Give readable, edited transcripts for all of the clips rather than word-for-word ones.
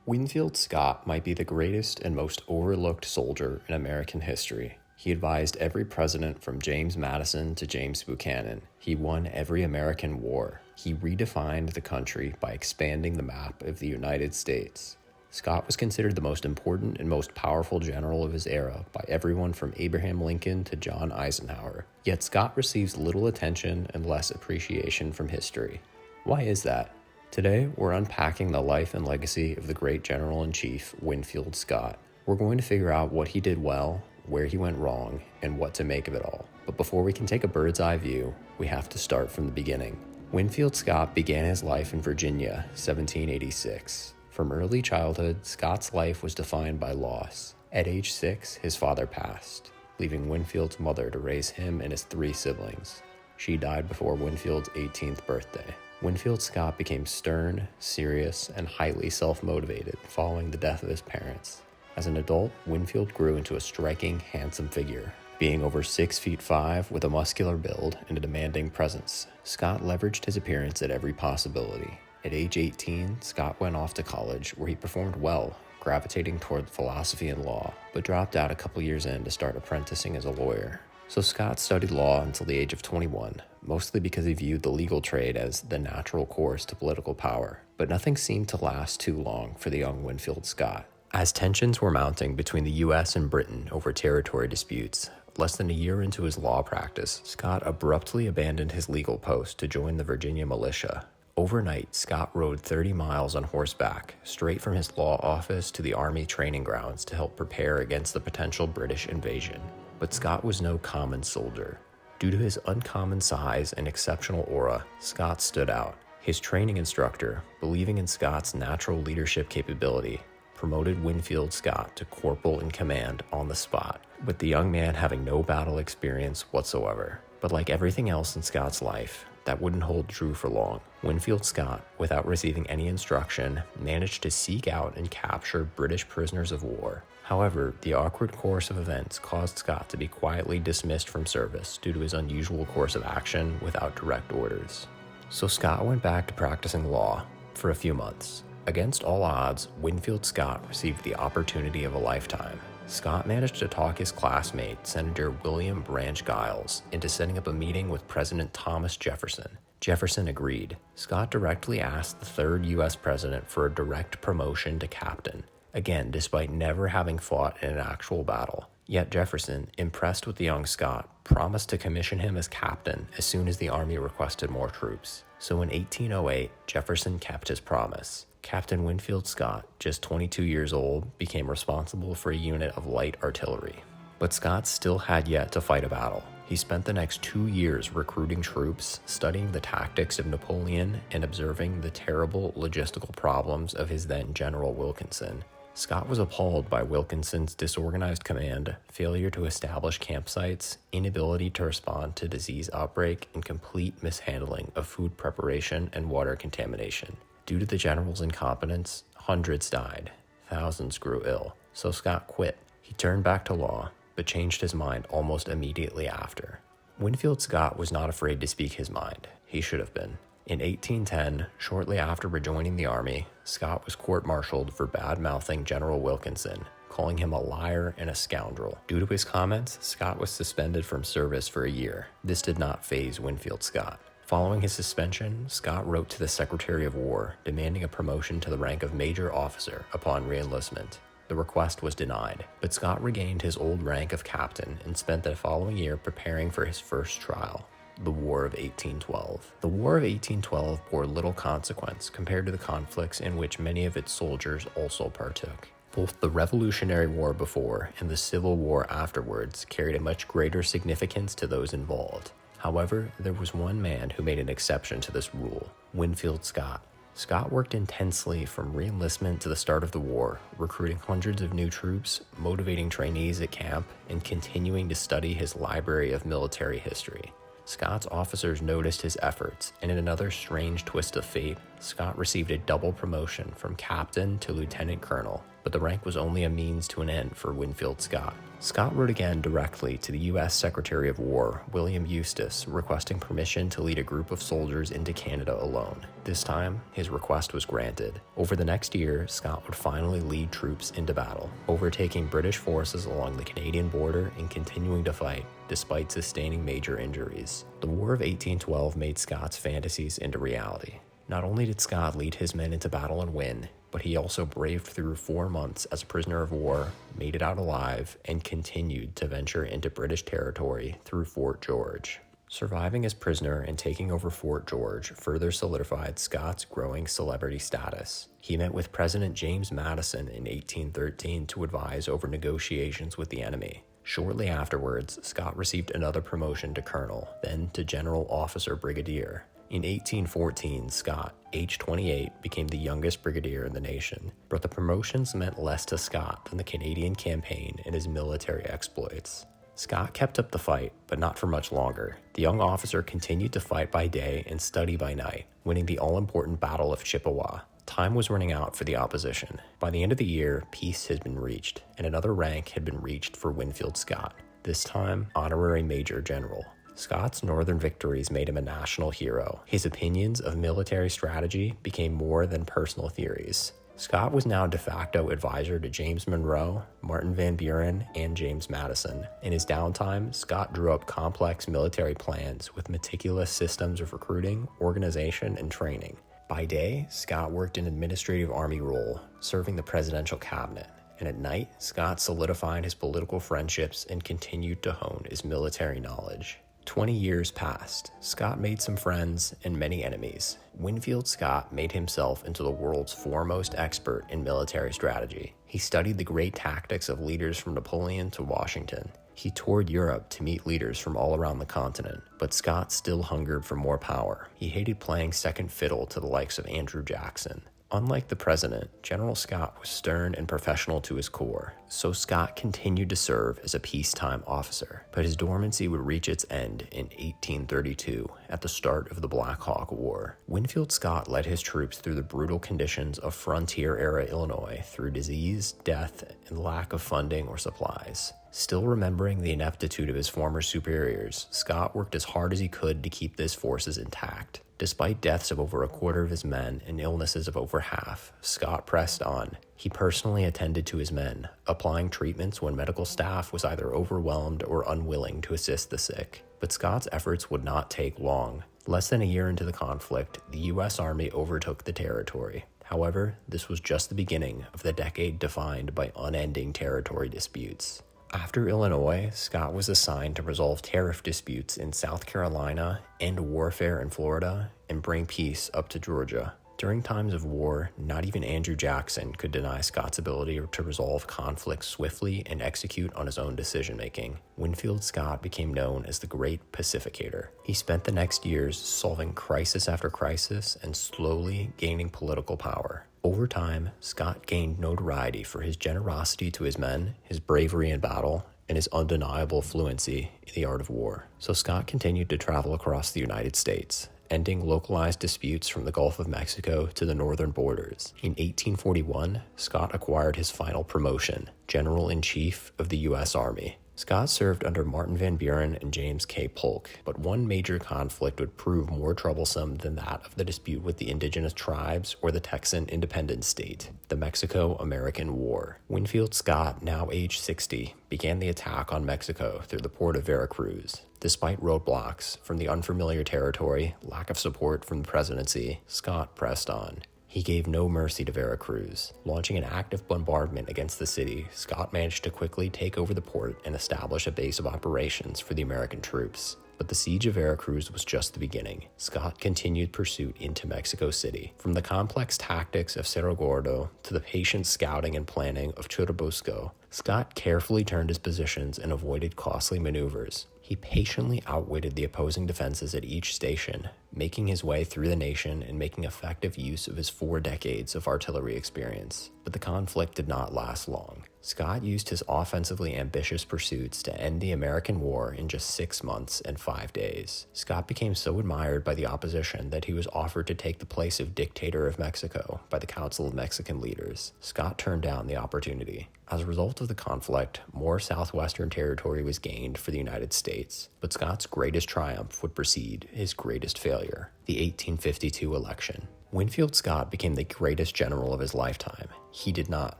Winfield Scott might be the greatest and most overlooked soldier in American history. He advised every president from James Madison to James Buchanan. He won every American war. He redefined the country by expanding the map of the United States. Scott was considered the most important and most powerful general of his era by everyone from Abraham Lincoln to John Eisenhower. Yet Scott receives little attention and less appreciation from history. Why is that? Today, we're unpacking the life and legacy of the great General-in-Chief, Winfield Scott. We're going to figure out what he did well, where he went wrong, and what to make of it all. But before we can take a bird's eye view, we have to start from the beginning. Winfield Scott began his life in Virginia, 1786. From early childhood, Scott's life was defined by loss. At age 6, his father passed, leaving Winfield's mother to raise him and his 3 siblings. She died before Winfield's 18th birthday. Winfield Scott became stern, serious, and highly self-motivated following the death of his parents. As an adult, Winfield grew into a striking, handsome figure. Being over 6'5" with a muscular build and a demanding presence, Scott leveraged his appearance at every possibility. At age 18, Scott went off to college where he performed well, gravitating toward philosophy and law, but dropped out a couple years in to start apprenticing as a lawyer. So Scott studied law until the age of 21, mostly because he viewed the legal trade as the natural course to political power. But nothing seemed to last too long for the young Winfield Scott. As tensions were mounting between the U.S. and Britain over territory disputes, less than a year into his law practice, Scott abruptly abandoned his legal post to join the Virginia militia. Overnight, Scott rode 30 miles on horseback, straight from his law office to the Army training grounds to help prepare against the potential British invasion. But Scott was no common soldier. Due to his uncommon size and exceptional aura, Scott stood out. His training instructor, believing in Scott's natural leadership capability, promoted Winfield Scott to corporal in command on the spot, with the young man having no battle experience whatsoever. But like everything else in Scott's life, that wouldn't hold true for long. Winfield Scott, without receiving any instruction, managed to seek out and capture British prisoners of war. However, the awkward course of events caused Scott to be quietly dismissed from service due to his unusual course of action without direct orders. So Scott went back to practicing law for a few months. Against all odds, Winfield Scott received the opportunity of a lifetime. Scott managed to talk his classmate, Senator William Branch Giles, into setting up a meeting with President Thomas Jefferson. Jefferson agreed. Scott directly asked the 3rd U.S. president for a direct promotion to captain, again despite never having fought in an actual battle. Yet Jefferson, impressed with the young Scott, promised to commission him as captain as soon as the Army requested more troops. So in 1808, Jefferson kept his promise. Captain Winfield Scott, just 22 years old, became responsible for a unit of light artillery. But Scott still had yet to fight a battle. He spent the next 2 years recruiting troops, studying the tactics of Napoleon, and observing the terrible logistical problems of his then General Wilkinson. Scott was appalled by Wilkinson's disorganized command, failure to establish campsites, inability to respond to disease outbreak, and complete mishandling of food preparation and water contamination. Due to the general's incompetence, hundreds died, thousands grew ill, so Scott quit. He turned back to law, but changed his mind almost immediately after. Winfield Scott was not afraid to speak his mind. He should have been. In 1810, shortly after rejoining the Army, Scott was court-martialed for bad-mouthing General Wilkinson, calling him a liar and a scoundrel. Due to his comments, Scott was suspended from service for a year. This did not faze Winfield Scott. Following his suspension, Scott wrote to the Secretary of War demanding a promotion to the rank of Major Officer upon re-enlistment. The request was denied, but Scott regained his old rank of captain and spent the following year preparing for his first trial, the War of 1812. The War of 1812 bore little consequence compared to the conflicts in which many of its soldiers also partook. Both the Revolutionary War before and the Civil War afterwards carried a much greater significance to those involved. However, there was one man who made an exception to this rule, Winfield Scott. Scott worked intensely from re-enlistment to the start of the war, recruiting hundreds of new troops, motivating trainees at camp, and continuing to study his library of military history. Scott's officers noticed his efforts, and in another strange twist of fate, Scott received a double promotion from captain to lieutenant colonel, but the rank was only a means to an end for Winfield Scott. Scott wrote again directly to the U.S. Secretary of War, William Eustis, requesting permission to lead a group of soldiers into Canada alone. This time, his request was granted. Over the next year, Scott would finally lead troops into battle, overtaking British forces along the Canadian border and continuing to fight, despite sustaining major injuries. The War of 1812 made Scott's fantasies into reality. Not only did Scott lead his men into battle and win, but he also braved through 4 months as a prisoner of war, made it out alive, and continued to venture into British territory through Fort George. Surviving as prisoner and taking over Fort George further solidified Scott's growing celebrity status. He met with President James Madison in 1813 to advise over negotiations with the enemy. Shortly afterwards, Scott received another promotion to colonel, then to general officer brigadier. In 1814, Scott, age 28, became the youngest brigadier in the nation, but the promotions meant less to Scott than the Canadian campaign and his military exploits. Scott kept up the fight, but not for much longer. The young officer continued to fight by day and study by night, winning the all-important Battle of Chippewa. Time was running out for the opposition. By the end of the year, peace had been reached, and another rank had been reached for Winfield Scott, this time honorary major general. Scott's northern victories made him a national hero. His opinions of military strategy became more than personal theories. Scott was now de facto advisor to James Monroe, Martin Van Buren, and James Madison. In his downtime, Scott drew up complex military plans with meticulous systems of recruiting, organization, and training. By day, Scott worked an administrative army role, serving the presidential cabinet. And at night, Scott solidified his political friendships and continued to hone his military knowledge. 20 years passed. Scott made some friends and many enemies. Winfield Scott made himself into the world's foremost expert in military strategy. He studied the great tactics of leaders from Napoleon to Washington. He toured Europe to meet leaders from all around the continent, but Scott still hungered for more power. He hated playing second fiddle to the likes of Andrew Jackson. Unlike the president, General Scott was stern and professional to his core, so Scott continued to serve as a peacetime officer. But his dormancy would reach its end in 1832, at the start of the Black Hawk War. Winfield Scott led his troops through the brutal conditions of frontier-era Illinois through disease, death, and lack of funding or supplies. Still remembering the ineptitude of his former superiors, Scott worked as hard as he could to keep his forces intact. Despite deaths of over a quarter of his men and illnesses of over half, Scott pressed on. He personally attended to his men, applying treatments when medical staff was either overwhelmed or unwilling to assist the sick. But Scott's efforts would not take long. Less than a year into the conflict, the U.S. Army overtook the territory. However, this was just the beginning of the decade defined by unending territory disputes. After Illinois, Scott was assigned to resolve tariff disputes in South Carolina, end warfare in Florida, and bring peace up to Georgia. During times of war, not even Andrew Jackson could deny Scott's ability to resolve conflicts swiftly and execute on his own decision-making. Winfield Scott became known as the Great Pacificator. He spent the next years solving crisis after crisis and slowly gaining political power. Over time, Scott gained notoriety for his generosity to his men, his bravery in battle, and his undeniable fluency in the art of war. So Scott continued to travel across the United States, ending localized disputes from the Gulf of Mexico to the northern borders. In 1841, Scott acquired his final promotion, General-in-Chief of the U.S. Army. Scott served under Martin Van Buren and James K. Polk, but one major conflict would prove more troublesome than that of the dispute with the indigenous tribes or the Texan independent state, the Mexico-American War. Winfield Scott, now age 60, began the attack on Mexico through the port of Veracruz. Despite roadblocks from the unfamiliar territory, lack of support from the presidency, Scott pressed on. He gave no mercy to Veracruz. Launching an active bombardment against the city, Scott managed to quickly take over the port and establish a base of operations for the American troops. But the siege of Veracruz was just the beginning. Scott continued pursuit into Mexico City. From the complex tactics of Cerro Gordo to the patient scouting and planning of Churubusco, Scott carefully turned his positions and avoided costly maneuvers. He patiently outwitted the opposing defenses at each station, making his way through the nation and making effective use of his 4 decades of artillery experience. But the conflict did not last long. Scott used his offensively ambitious pursuits to end the American war in just 6 months and 5 days. Scott became so admired by the opposition that he was offered to take the place of dictator of Mexico by the Council of Mexican Leaders. Scott turned down the opportunity. As a result of the conflict, more southwestern territory was gained for the United States, but Scott's greatest triumph would precede his greatest failure, the 1852 election. Winfield Scott became the greatest general of his lifetime. He did not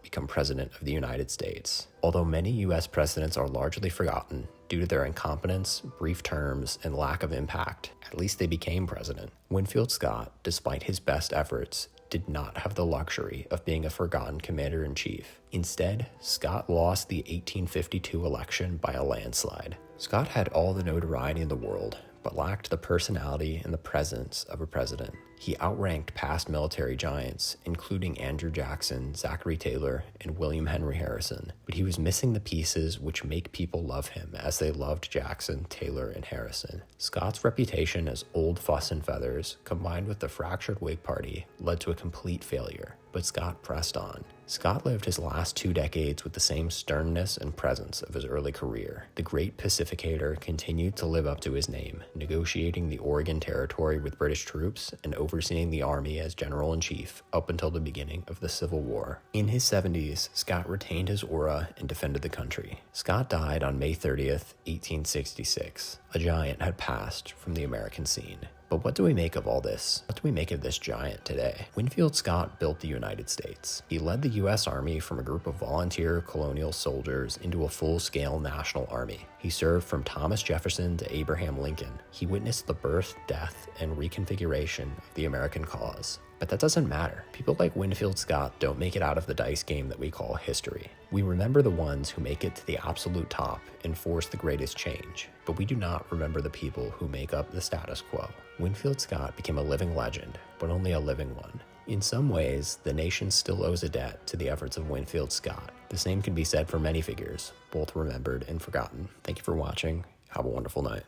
become president of the United States. Although many U.S. presidents are largely forgotten due to their incompetence, brief terms, and lack of impact, at least they became president. Winfield Scott, despite his best efforts, did not have the luxury of being a forgotten commander-in-chief. Instead, Scott lost the 1852 election by a landslide. Scott had all the notoriety in the world, but lacked the personality and the presence of a president. He outranked past military giants, including Andrew Jackson, Zachary Taylor, and William Henry Harrison, but he was missing the pieces which make people love him as they loved Jackson, Taylor, and Harrison. Scott's reputation as old fuss and feathers, combined with the fractured Whig Party, led to a complete failure, but Scott pressed on. Scott lived his last 2 decades with the same sternness and presence of his early career. The great pacificator continued to live up to his name, negotiating the Oregon Territory with British troops and overseeing the army as general-in-chief up until the beginning of the Civil War. In his 70s, Scott retained his aura and defended the country. Scott died on May 30th, 1866. A giant had passed from the American scene. But what do we make of all this? What do we make of this giant today? Winfield Scott built the United States. He led the U.S. Army from a group of volunteer colonial soldiers into a full-scale national army. He served from Thomas Jefferson to Abraham Lincoln. He witnessed the birth, death, and reconfiguration of the American cause. But that doesn't matter. People like Winfield Scott don't make it out of the dice game that we call history. We remember the ones who make it to the absolute top and force the greatest change, but we do not remember the people who make up the status quo. Winfield Scott became a living legend, but only a living one. In some ways, the nation still owes a debt to the efforts of Winfield Scott. The same can be said for many figures, both remembered and forgotten. Thank you for watching. Have a wonderful night.